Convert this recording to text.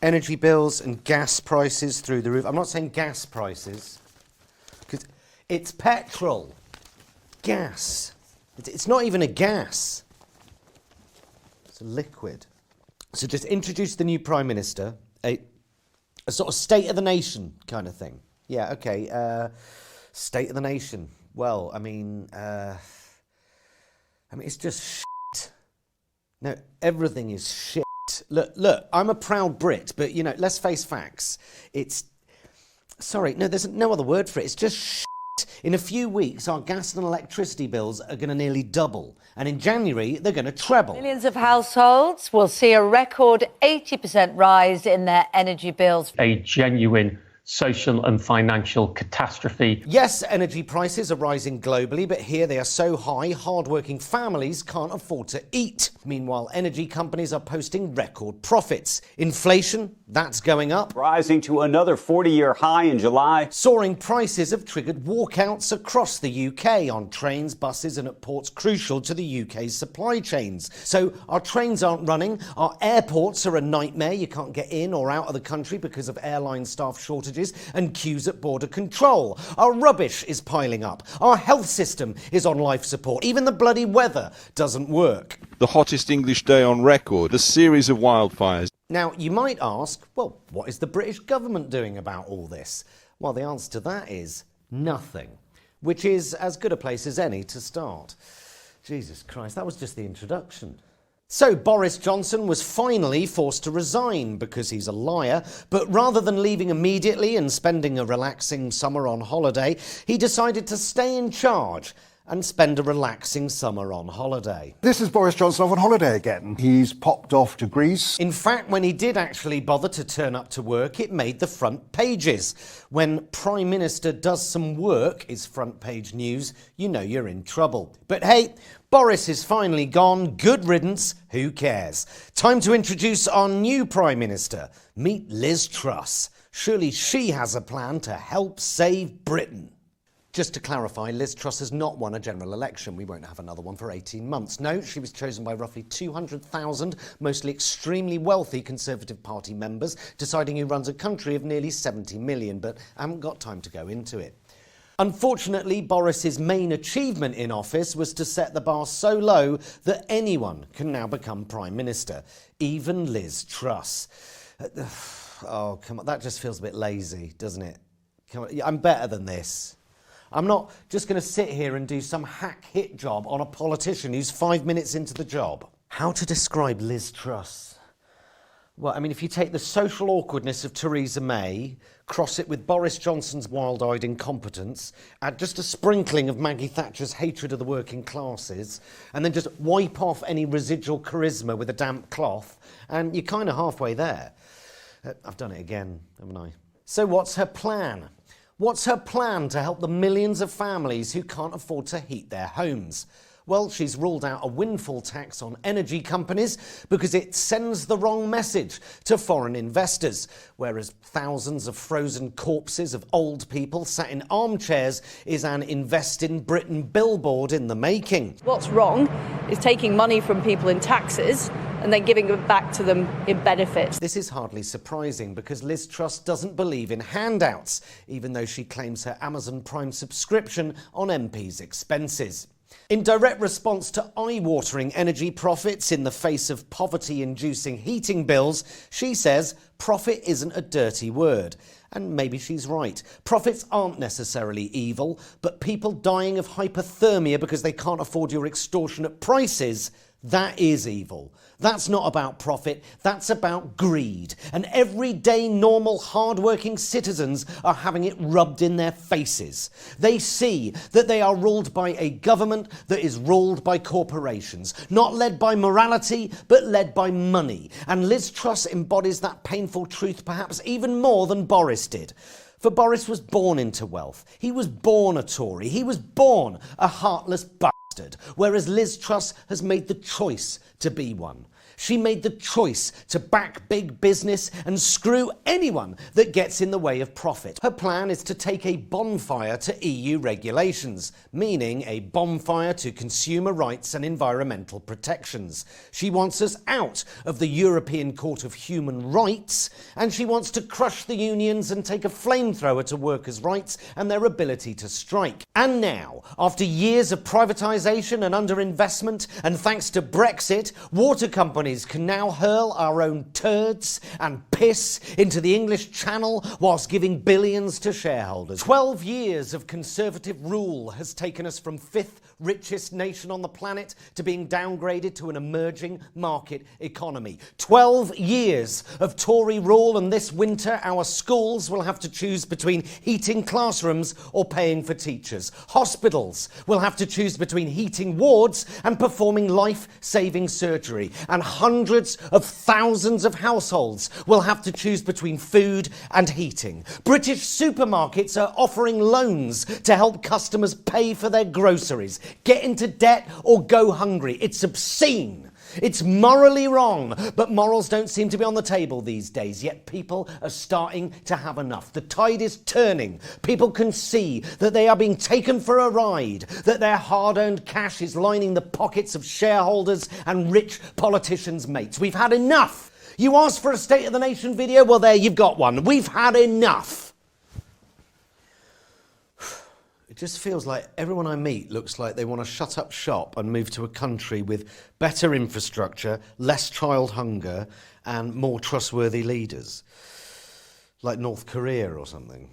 Energy bills and gas prices through the roof. I'm not saying gas prices, because it's petrol. Gas. It's not even a gas. It's a liquid. So just introduce the new Prime Minister, a sort of state of the nation kind of thing. Yeah, okay. State of the nation. Well, I mean, it's just shit. No, everything is shit. Look, I'm a proud Brit, but, you know, let's face facts. There's no other word for it. It's just shit. In a few weeks, our gas and electricity bills are going to nearly double. And in January, they're going to treble. Millions of households will see a record 80% rise in their energy bills. A genuine social and financial catastrophe. Yes, energy prices are rising globally, but here they are so high, hard-working families can't afford to eat. Meanwhile, energy companies are posting record profits. Inflation, that's going up. Rising to another 40-year high in July. Soaring prices have triggered walkouts across the UK on trains, buses and at ports crucial to the UK's supply chains. So our trains aren't running, our airports are a nightmare. You can't get in or out of the country because of airline staff shortages and queues at border control. Our rubbish is piling up. Our health system is on life support. Even the bloody weather doesn't work. The hottest English day on record, a series of wildfires. Now, you might ask, well, what is the British government doing about all this? Well, the answer to that is nothing, which is as good a place as any to start. Jesus Christ, that was just the introduction. So Boris Johnson was finally forced to resign because he's a liar, but rather than leaving immediately and spending a relaxing summer on holiday, he decided to stay in charge and spend a relaxing summer on holiday. This is Boris Johnson off on holiday again. He's popped off to Greece. In fact, when he did actually bother to turn up to work, it made the front pages. When Prime Minister does some work, is front page news, you know you're in trouble. But hey, Boris is finally gone. Good riddance. Who cares? Time to introduce our new Prime Minister. Meet Liz Truss. Surely she has a plan to help save Britain. Just to clarify, Liz Truss has not won a general election. We won't have another one for 18 months. No, she was chosen by roughly 200,000, mostly extremely wealthy Conservative Party members, deciding who runs a country of nearly 70 million, but I haven't got time to go into it. Unfortunately, Boris's main achievement in office was to set the bar so low that anyone can now become Prime Minister, even Liz Truss. Oh, come on, that just feels a bit lazy, doesn't it? Come on, I'm better than this. I'm not just going to sit here and do some hack hit job on a politician who's 5 minutes into the job. How to describe Liz Truss? Well, I mean, if you take the social awkwardness of Theresa May, cross it with Boris Johnson's wild-eyed incompetence, add just a sprinkling of Maggie Thatcher's hatred of the working classes, and then just wipe off any residual charisma with a damp cloth, and you're kind of halfway there. I've done it again, haven't I? So what's her plan? What's her plan to help the millions of families who can't afford to heat their homes? Well, she's ruled out a windfall tax on energy companies because it sends the wrong message to foreign investors, whereas thousands of frozen corpses of old people sat in armchairs is an Invest in Britain billboard in the making. What's wrong is taking money from people in taxes and then giving it back to them in benefits. This is hardly surprising because Liz Truss doesn't believe in handouts, even though she claims her Amazon Prime subscription on MPs' expenses. In direct response to eye-watering energy profits in the face of poverty-inducing heating bills, she says profit isn't a dirty word. And maybe she's right. Profits aren't necessarily evil, but people dying of hypothermia because they can't afford your extortionate prices, that is evil. That's not about profit, that's about greed. And everyday, normal, hard-working citizens are having it rubbed in their faces. They see that they are ruled by a government that is ruled by corporations, not led by morality, but led by money. And Liz Truss embodies that painful truth perhaps even more than Boris did. For Boris was born into wealth. He was born a Tory. He was born a heartless bastard, whereas Liz Truss has made the choice to be one. She made the choice to back big business and screw anyone that gets in the way of profit. Her plan is to take a bonfire to EU regulations, meaning a bonfire to consumer rights and environmental protections. She wants us out of the European Court of Human Rights, and she wants to crush the unions and take a flamethrower to workers' rights and their ability to strike. And now, after years of privatisation and underinvestment, and thanks to Brexit, water companies can now hurl our own turds and piss into the English Channel whilst giving billions to shareholders. 12 years of Conservative rule has taken us from fifth richest nation on the planet to being downgraded to an emerging market economy. 12 years of Tory rule, and this winter our schools will have to choose between heating classrooms or paying for teachers. Hospitals will have to choose between heating wards and performing life-saving surgery. And hundreds of thousands of households will have to choose between food and heating. British supermarkets are offering loans to help customers pay for their groceries, get into debt or go hungry. It's obscene. It's morally wrong, but morals don't seem to be on the table these days, yet people are starting to have enough. The tide is turning. People can see that they are being taken for a ride, that their hard-earned cash is lining the pockets of shareholders and rich politicians' mates. We've had enough. You asked for a State of the Nation video? Well, there, you've got one. We've had enough. It just feels like everyone I meet looks like they want to shut up shop and move to a country with better infrastructure, less child hunger, and more trustworthy leaders. Like North Korea or something.